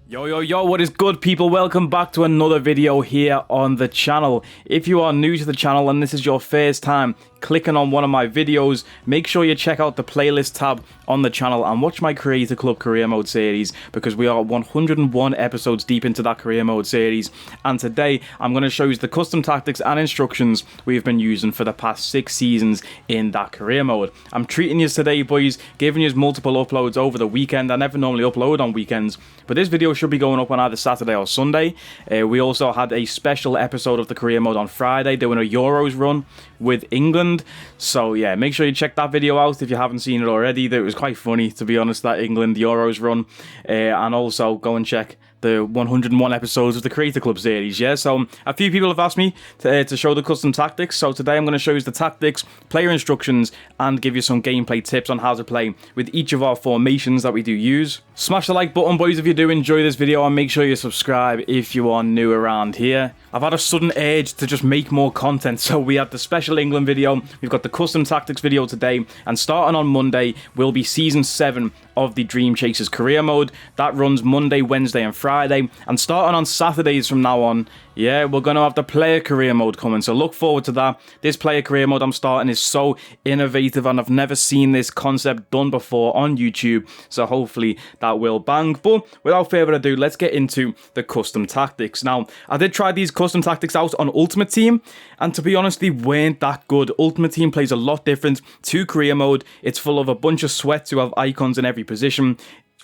Yo, what is good, people? Welcome back to another video here on the channel. If you are new to the channel and this is your first time clicking on one of my videos, make sure you check out the playlist tab on the channel and watch my Creator Club Career Mode series, because we are 101 episodes deep into that Career Mode series, and today I'm going to show you the custom tactics and instructions we've been using for the past 6 seasons in that Career Mode. I'm treating you today, boys, giving you multiple uploads over the weekend. I never normally upload on weekends, but this video should be going up on either Saturday or Sunday. We also had a special episode of the Career Mode on Friday, doing a Euros run with England. So yeah, make sure you check that video out if you haven't seen it already. That was quite funny, to be honest, that England Euros run. And also go and check the 101 episodes of the Creator Club series, yeah? So a few people have asked me to show the custom tactics, so today I'm going to show you the tactics, player instructions, and give you some gameplay tips on how to play with each of our formations that we do use. Smash the like button, boys, if you do enjoy this video, and make sure you subscribe if you are new around here. I've had a sudden urge to just make more content, so we had the special England video, we've got the custom tactics video today, and starting on Monday will be Season 7 of the Dream Chasers Career Mode. That runs Monday, Wednesday, and Friday, and starting on Saturdays from now on, yeah, we're going to have the player career mode coming, so look forward to that. This player career mode I'm starting is so innovative, and I've never seen this concept done before on YouTube, so hopefully that will bang. But without further ado, let's get into the custom tactics. Now, I did try these custom tactics out on Ultimate Team, and to be honest, they weren't that good. Ultimate Team plays a lot different to career mode. It's full of a bunch of sweats who have icons in every position.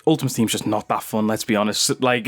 Ultimate Team's just not that fun, let's be honest. Like,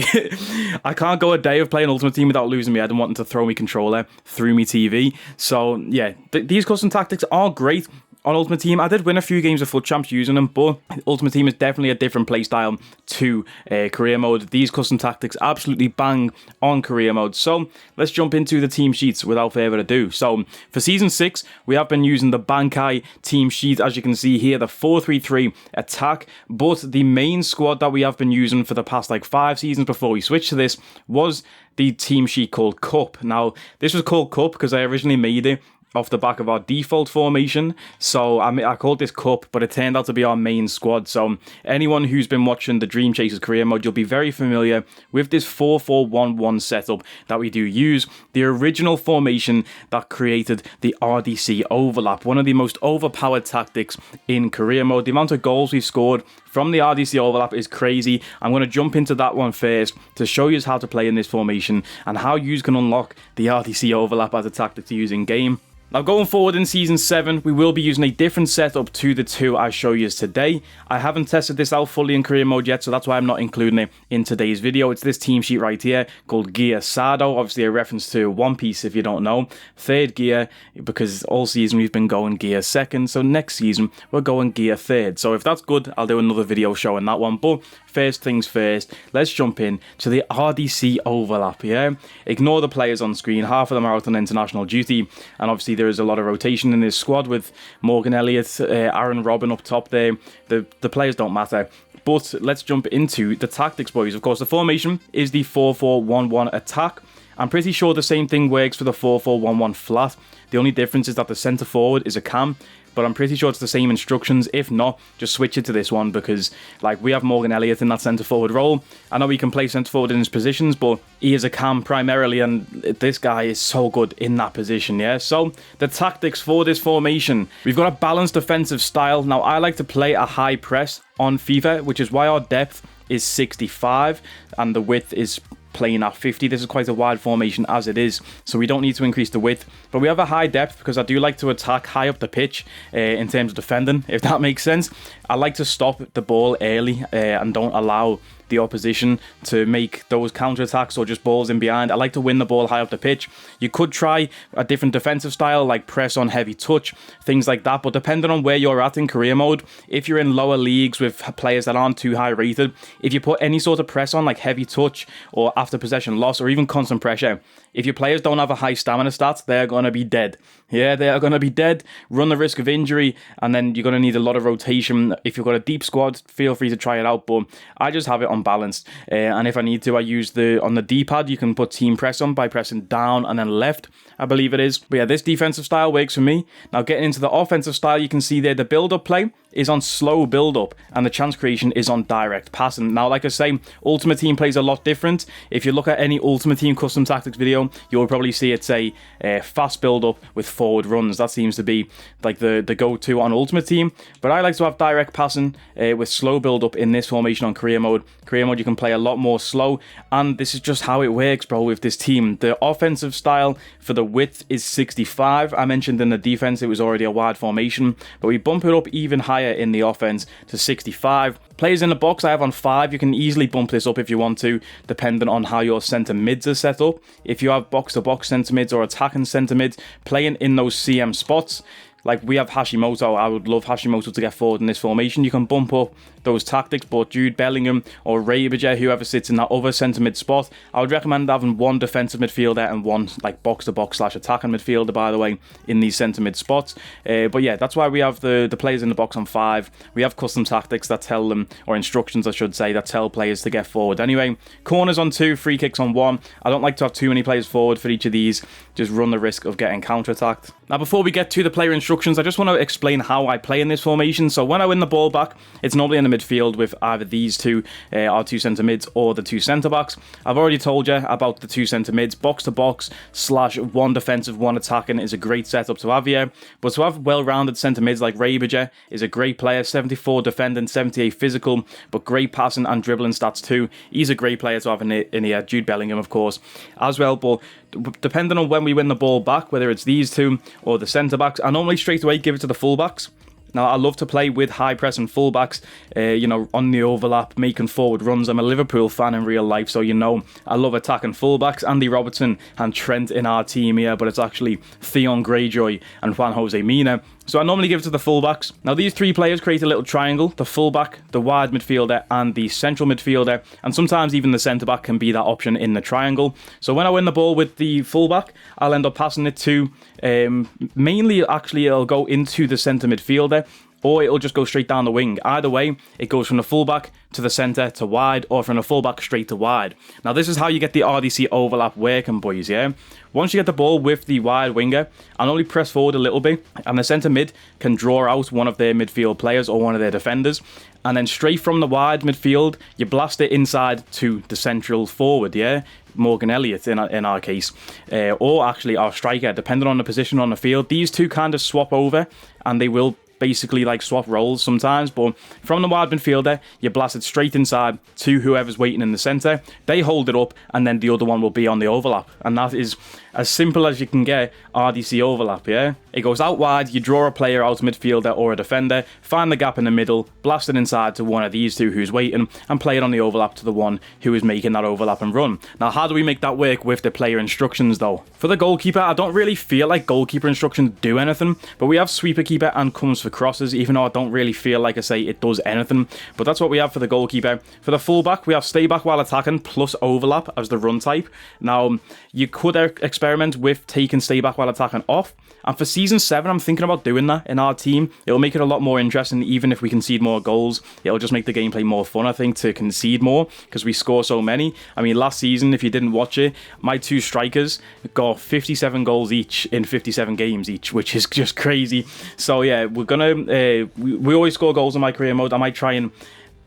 I can't go a day of playing Ultimate Team without losing me head and wanting to throw me controller through me TV. So, yeah, these custom tactics are great on Ultimate Team. I did win a few games of FUT Champs using them, but Ultimate Team is definitely a different playstyle to Career Mode. These custom tactics absolutely bang on Career Mode. So let's jump into the team sheets without further ado. So for Season 6, we have been using the Bankai team sheet, as you can see here, the 4-3-3 attack, but the main squad that we have been using for the past like 5 seasons before we switched to this was the team sheet called Cup. Now, this was called Cup because I originally made it off the back of our default formation, so I called this Cup, but it turned out to be our main squad. So anyone who's been watching the Dream Chasers Career Mode, you'll be very familiar with this 4-4-1-1 setup that we do use, the original formation that created the RDC overlap, one of the most overpowered tactics in Career Mode. The amount of goals we've scored from the RDC overlap is crazy. I'm going to jump into that one first to show you how to play in this formation and how you can unlock the RDC overlap as a tactic to use in game. Now, going forward in Season 7, we will be using a different setup to the 2 I show you today. I haven't tested this out fully in Career Mode yet, so that's why I'm not including it in today's video. It's this team sheet right here called Gear Sado, obviously a reference to One Piece if you don't know. 3rd gear, because all season we've been going Gear 2nd, so next season we're going Gear 3rd. So if that's good, I'll do another video showing that one. But first things first, let's jump in to the RDC overlap, yeah? Ignore the players on screen, half of them are out on international duty, and obviously there is a lot of rotation in this squad with Morgan Elliott, Aaron Robin up top there. The players don't matter. But let's jump into the tactics, boys. Of course, the formation is the 4-4-1-1 attack. I'm pretty sure the same thing works for the 4-4-1-1 flat. The only difference is that the centre forward is a cam, but I'm pretty sure it's the same instructions. If not, just switch it to this one, because like we have Morgan Elliott in that centre forward role. I know he can play centre forward in his positions, but he is a cam primarily, and this guy is so good in that position, yeah? So the tactics for this formation, we've got a balanced defensive style. Now, I like to play a high press on FIFA, which is why our depth is 65 and the width is playing at 50. This is quite a wide formation as it is, so we don't need to increase the width, but we have a high depth because I do like to attack high up the pitch in terms of defending, if that makes sense. I like to stop the ball early and don't allow the opposition to make those counter-attacks or just balls in behind. I like to win the ball high up the pitch. You could try a different defensive style like press on heavy touch, things like that, but depending on where you're at in career mode, if you're in lower leagues with players that aren't too high rated, if you put any sort of press on like heavy touch or after possession loss or even constant pressure, if your players don't have a high stamina stat, they're going to be dead. Yeah, they are going to be dead, run the risk of injury, and then you're going to need a lot of rotation. If you've got a deep squad, feel free to try it out, but I just have it unbalanced. And if I need to, I use on the D-pad, you can put team press on by pressing down and then left, I believe it is. But yeah, this defensive style works for me. Now getting into the offensive style, you can see there the build-up play is on slow build-up, and the chance creation is on direct passing. Now, like I say, Ultimate Team plays a lot different. If you look at any Ultimate Team custom tactics video, you'll probably see it say fast build-up with forward runs. That seems to be like the go-to on Ultimate Team. But I like to have direct passing with slow build-up in this formation on career mode. Career mode, you can play a lot more slow, and this is just how it works, bro, with this team. The offensive style for the width is 65. I mentioned in the defense it was already a wide formation, but we bump it up even higher in the offense to 65. Players in the box I have on 5. You can easily bump this up if you want to, depending on how your centre mids are set up. If you have box-to-box centre mids or attacking centre mids, playing in those CM spots, like we have Hashimoto, I would love Hashimoto to get forward in this formation. You can bump up those tactics, but Jude Bellingham or Rabiger, whoever sits in that other centre mid spot, I would recommend having one defensive midfielder and one like box-to-box / attacking midfielder, by the way, in these centre mid spots. But yeah, that's why we have the players in the box on 5. We have custom tactics that tell them, or instructions I should say, that tell players to get forward. Anyway, corners on 2, free kicks on 1. I don't like to have too many players forward for each of these, just run the risk of getting counter-attacked. Now, before we get to the player instructions, I just want to explain how I play in this formation. So when I win the ball back, it's normally in the midfield with either these two, our 2 centre mids, or the 2 centre backs. I've already told you about the 2 centre mids. Box to box / 1 defensive, 1 attacking is a great setup to have here. But to have well-rounded centre mids like Rabiger is a great player. 74 defending, 78 physical, but great passing and dribbling stats too. He's a great player to have in here. Jude Bellingham, of course, as well. But depending on when we win the ball back, whether it's these 2 or the centre backs, I normally straight away give it to the fullbacks. Now, I love to play with high-pressing fullbacks, on the overlap, making forward runs. I'm a Liverpool fan in real life, so I love attacking fullbacks. Andy Robertson and Trent in our team here, but it's actually Theon Greyjoy and Juan Jose Mina. So I normally give it to the fullbacks. Now, these 3 players create a little triangle: the fullback, the wide midfielder, and the central midfielder. And sometimes even the centre-back can be that option in the triangle. So when I win the ball with the fullback, I'll end up passing it to, mainly, actually, it'll go into the centre midfielder, or it'll just go straight down the wing. Either way, it goes from the fullback to the centre to wide, or from the fullback straight to wide. Now, this is how you get the RDC overlap working, boys, yeah? Once you get the ball with the wide winger, I'll only press forward a little bit, and the centre mid can draw out one of their midfield players or one of their defenders, and then straight from the wide midfield, you blast it inside to the central forward, yeah? Morgan Elliott in our case, or actually our striker, depending on the position on the field. These 2 kind of swap over, and they will basically like swap roles sometimes, but from the wide midfielder, you blast it straight inside to whoever's waiting in the centre. They hold it up, and then the other one will be on the overlap, and that is as simple as you can get RDC overlap, yeah? It goes out wide, you draw a player out, midfielder or a defender, find the gap in the middle, blast it inside to one of these 2 who's waiting, and play it on the overlap to the one who is making that overlap and run. Now, how do we make that work with the player instructions, though? For the goalkeeper, I don't really feel like goalkeeper instructions do anything, but we have sweeper keeper and comes for crosses, even though I don't really feel like I say it does anything. But that's what we have for the goalkeeper. For the fullback, we have stay back while attacking plus overlap as the run type. Now, you could experiment with taking stay back while attacking off, and for Season 7, I'm thinking about doing that in our team. It'll make it a lot more interesting, even if we concede more goals. It'll just make the gameplay more fun, I think, to concede more, because we score so many. I mean, last season, if you didn't watch it, my 2 strikers got 57 goals each in 57 games each, which is just crazy. So yeah, we're gonna we always score goals in my career mode. I might try and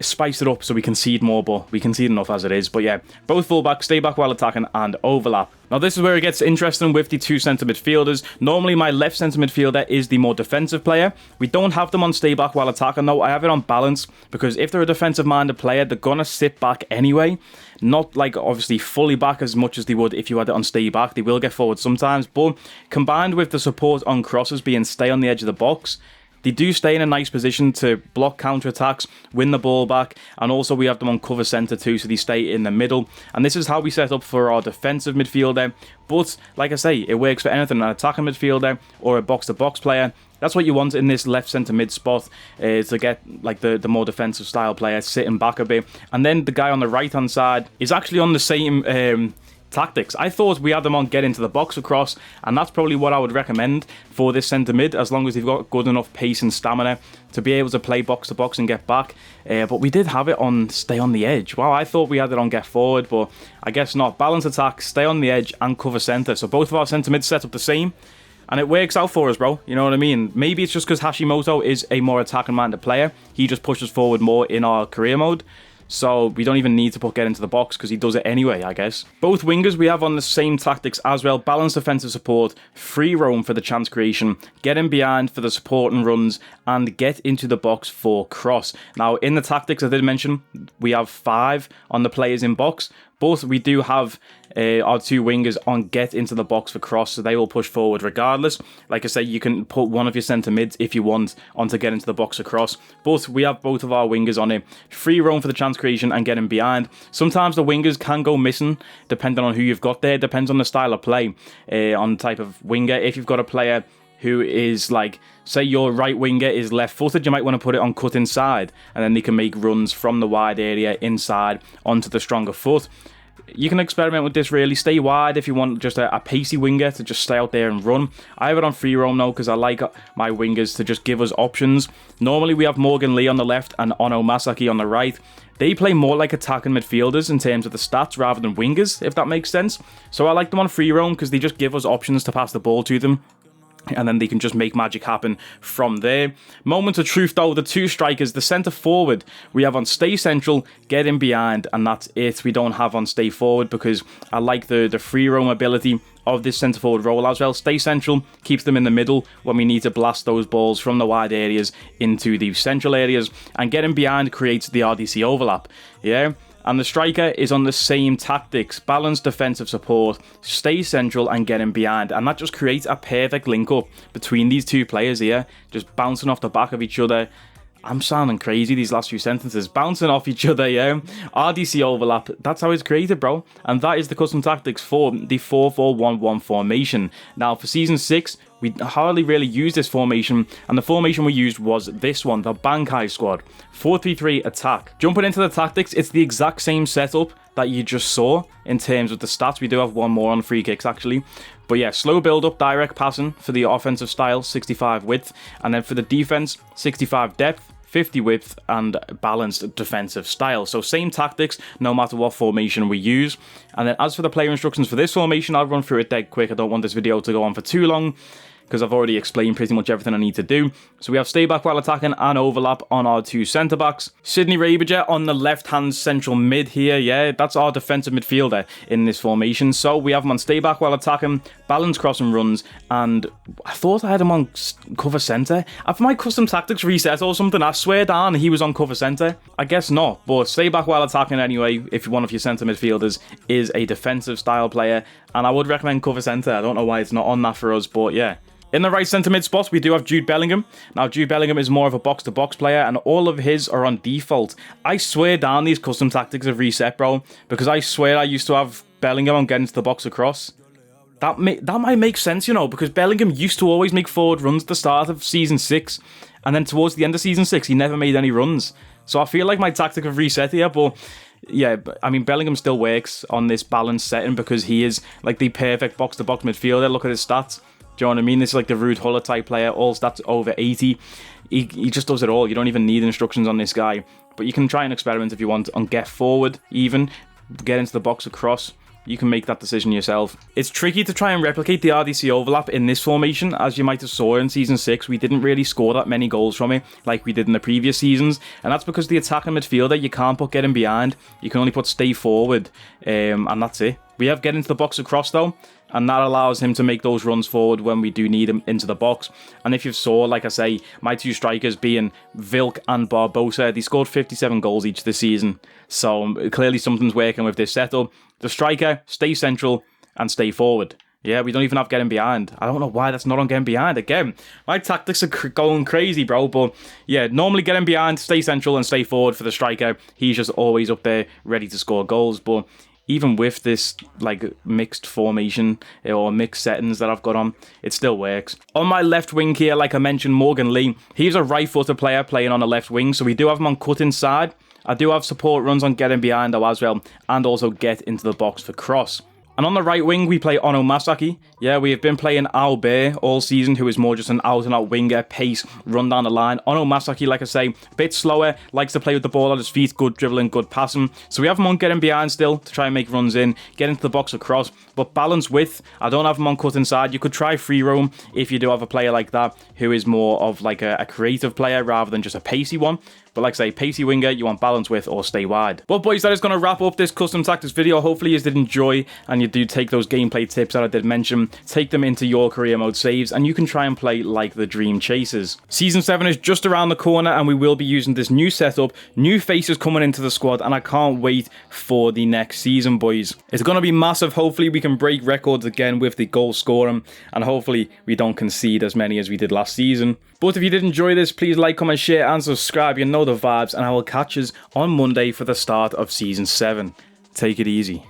spice it up so we concede more, but we concede enough as it is. But yeah, both fullbacks, stay back while attacking, and overlap. Now, this is where it gets interesting with the 2 centre midfielders. Normally, my left centre midfielder is the more defensive player. We don't have them on stay back while attacking, though. I have it on balance, because if they're a defensive-minded player, they're going to sit back anyway. Not, like, obviously fully back as much as they would if you had it on stay back. They will get forward sometimes, but combined with the support on crosses being stay on the edge of the box, they do stay in a nice position to block counter-attacks, win the ball back, and also we have them on cover centre too, so they stay in the middle. And this is how we set up for our defensive midfielder. But, like I say, it works for anything, an attacking midfielder or a box-to-box player. That's what you want in this left centre mid spot, is to get like the more defensive style player sitting back a bit. And then the guy on the right-hand side is actually on the same tactics. I thought we had them on get into the box across, and that's probably what I would recommend for this centre mid, as long as they've got good enough pace and stamina to be able to play box to box and get back. But we did have it on stay on the edge. Wow, I thought we had it on get forward, but I guess not. Balance attack, stay on the edge, and cover centre. So both of our centre mids set up the same. And it works out for us, bro. You know what I mean? Maybe it's just because Hashimoto is a more attacking-minded player. He just pushes forward more in our career mode. So we don't even need to get into the box because he does it anyway, I guess. Both wingers we have on the same tactics as well. Balanced defensive support, free roam for the chance creation, get in behind for the support and runs, and get into the box for cross. Now, in the tactics I did mention, we have 5 on the players in box. But we do have our 2 wingers on get into the box for cross, so they will push forward regardless. Like I say, you can put one of your centre mids if you want on to get into the box for cross. But we have both of our wingers on it. Free roam for the chance creation and getting behind. Sometimes the wingers can go missing depending on who you've got there. Depends on the style of play, on the type of winger. If you've got a player who is like, say your right winger is left-footed, you might want to put it on cut inside, and then they can make runs from the wide area inside onto the stronger foot. You can experiment with this really. Stay wide if you want just a pacey winger to just stay out there and run. I have it on free roam now because I like my wingers to just give us options. Normally we have Morgan Lee on the left and Ono Masaki on the right. They play more like attacking midfielders in terms of the stats rather than wingers, if that makes sense. So I like them on free roam because they just give us options to pass the ball to them. And then they can just make magic happen from there. Moment of truth though, the 2 strikers, the centre forward, we have on stay central, get in behind, and that's it. We don't have on stay forward because I like the free roam ability of this centre forward role as well. Stay central keeps them in the middle when we need to blast those balls from the wide areas into the central areas, and getting behind creates the RDC overlap. Yeah. And the striker is on the same tactics, balanced defensive support, stay central and get in behind. And that just creates a perfect link up between these 2 players here, just bouncing off the back of each other. I'm sounding crazy these last few sentences. Bouncing off each other, yeah. RDC overlap, that's how it's created, bro. And that is the custom tactics for the 4-4-1-1 formation. Now, for Season 6, we hardly really used this formation, and the formation we used was this one, the Bankai squad. 4-3-3 attack. Jumping into the tactics, it's the exact same setup that you just saw in terms of the stats. We do have one more on free kicks, actually. But yeah, slow build-up, direct passing for the offensive style, 65 width. And then for the defense, 65 depth, 50 width, and balanced defensive style. So same tactics, no matter what formation we use. And then as for the player instructions for this formation, I'll run through it dead quick. I don't want this video to go on for too long, because I've already explained pretty much everything I need to do. So we have stay back while attacking and overlap on our 2 centre-backs. Sydney Raberger on the left-hand central mid here, yeah, that's our defensive midfielder in this formation. So we have him on stay back while attacking, balance crossing runs, and I thought I had him on cover centre. Have my custom tactics reset or something? I swear down he was on cover centre. I guess not, but stay back while attacking anyway, if one of your centre midfielders is a defensive style player, and I would recommend cover centre. I don't know why it's not on that for us, but yeah. In the right centre mid spot, we do have Jude Bellingham. Now, Jude Bellingham is more of a box-to-box player, and all of his are on default. I swear down these custom tactics have reset, bro, because I swear I used to have Bellingham on getting to the box across. That might make sense, you know, because Bellingham used to always make forward runs at the start of Season 6, and then towards the end of Season 6, he never made any runs. So I feel like my tactic have reset here, but yeah, I mean, Bellingham still works on this balanced setting because he is like the perfect box-to-box midfielder. Look at his stats. Do you know what I mean? This is like the Ruud Huller type player, all stats over 80. He just does it all. You don't even need instructions on this guy. But you can try and experiment if you want on get forward, even get into the box across. You can make that decision yourself. It's tricky to try and replicate the RDC overlap in this formation. As you might have saw in Season 6, we didn't really score that many goals from it like we did in the previous seasons. And that's because the attacking midfielder, you can't put getting behind. You can only put stay forward. And that's it. We have get into the box across though, and that allows him to make those runs forward when we do need him into the box. And if you saw, like I say, my 2 strikers being Vilk and Barbosa, they scored 57 goals each this season. So clearly something's working with this setup. The striker, stay central and stay forward. Yeah, we don't even have getting behind. I don't know why that's not on getting behind. Again, my tactics are going crazy, bro. But yeah, normally getting behind, stay central and stay forward for the striker. He's just always up there ready to score goals. But even with this like mixed formation or mixed settings that I've got on, it still works. On my left wing here, like I mentioned, Morgan Lee, he's a right-footed player playing on the left wing, so we do have him on cut inside. I do have support runs on getting behind though as well, and also get into the box for cross. And on the right wing, we play Ono Masaki. Yeah, we have been playing Albert all season, who is more just an out-and-out winger, pace, run down the line. Ono Masaki, like I say, a bit slower, likes to play with the ball at his feet, good dribbling, good passing. So we have him on getting behind still to try and make runs in, get into the box across. But balance width, I don't have him on cut inside. You could try free roam if you do have a player like that, who is more of like a creative player rather than just a pacey one. But like I say, pacey winger, you want balance width or stay wide. But boys, that is going to wrap up this custom tactics video. Hopefully you did enjoy and you do take those gameplay tips that I did mention, take them into your career mode saves, and you can try and play like the Dream Chasers. Season 7 is just around the corner and we will be using this new setup, new faces coming into the squad, and I can't wait for the next season, boys. It's going to be massive. Hopefully we can break records again with the goal scoring, and hopefully we don't concede as many as we did last season. But if you did enjoy this, please like, comment, share, and subscribe. You know the vibes, and I will catch you on Monday for the start of Season 7. Take it easy.